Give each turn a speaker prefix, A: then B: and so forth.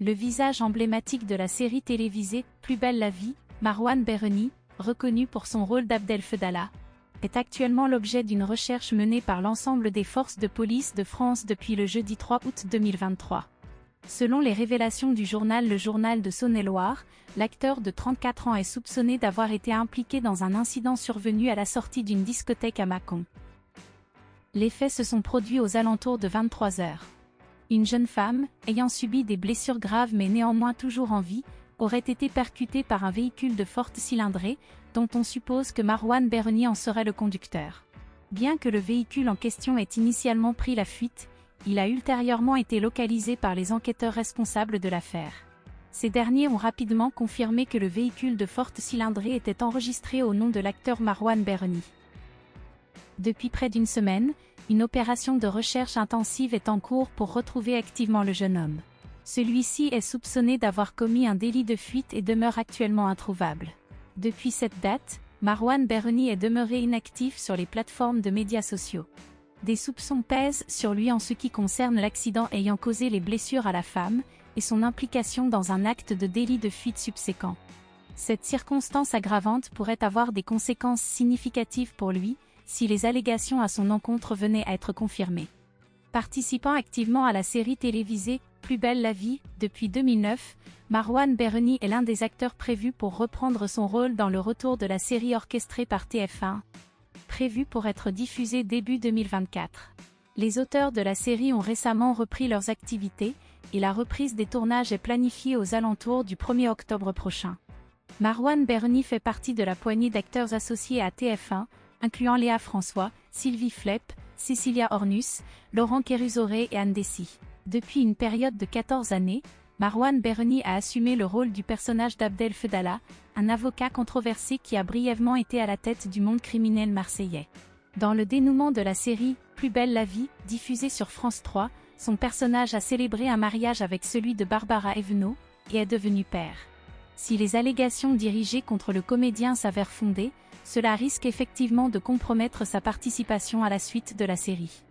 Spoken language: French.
A: Le visage emblématique de la série télévisée Plus belle la vie, Marouane Berreni, reconnu pour son rôle d'Abdel Fedallah, est actuellement l'objet d'une recherche menée par l'ensemble des forces de police de France depuis le jeudi 3 août 2023. Selon les révélations du journal Le Journal de Saône-et-Loire, l'acteur de 34 ans est soupçonné d'avoir été impliqué dans un incident survenu à la sortie d'une discothèque à Mâcon. Les faits se sont produits aux alentours de 23 h. Une jeune femme, ayant subi des blessures graves mais néanmoins toujours en vie, aurait été percutée par un véhicule de forte cylindrée, dont on suppose que Marouane Berreni en serait le conducteur. Bien que le véhicule en question ait initialement pris la fuite, il a ultérieurement été localisé par les enquêteurs responsables de l'affaire. Ces derniers ont rapidement confirmé que le véhicule de forte cylindrée était enregistré au nom de l'acteur Marouane Berreni. Depuis près d'une semaine, une opération de recherche intensive est en cours pour retrouver activement le jeune homme. Celui-ci est soupçonné d'avoir commis un délit de fuite et demeure actuellement introuvable. Depuis cette date, Marouane Berreni est demeuré inactif sur les plateformes de médias sociaux. Des soupçons pèsent sur lui en ce qui concerne l'accident ayant causé les blessures à la femme, et son implication dans un acte de délit de fuite subséquent. Cette circonstance aggravante pourrait avoir des conséquences significatives pour lui, si les allégations à son encontre venaient à être confirmées. Participant activement à la série télévisée Plus belle la vie, depuis 2009, Marouane Berreni est l'un des acteurs prévus pour reprendre son rôle dans le retour de la série orchestrée par TF1, prévue pour être diffusée début 2024. Les auteurs de la série ont récemment repris leurs activités, et la reprise des tournages est planifiée aux alentours du 1er octobre prochain. Marouane Berreni fait partie de la poignée d'acteurs associés à TF1, incluant Léa François, Sylvie Flepp, Cécilia Ornus, Laurent Kérusoré et Anne Dessy. Depuis une période de 14 années, Marouane Berreni a assumé le rôle du personnage d'Abdel Fedallah, un avocat controversé qui a brièvement été à la tête du monde criminel marseillais. Dans le dénouement de la série Plus belle la vie, diffusée sur France 3, son personnage a célébré un mariage avec celui de Barbara Evenot, et est devenu père. Si les allégations dirigées contre le comédien s'avèrent fondées, cela risque effectivement de compromettre sa participation à la suite de la série.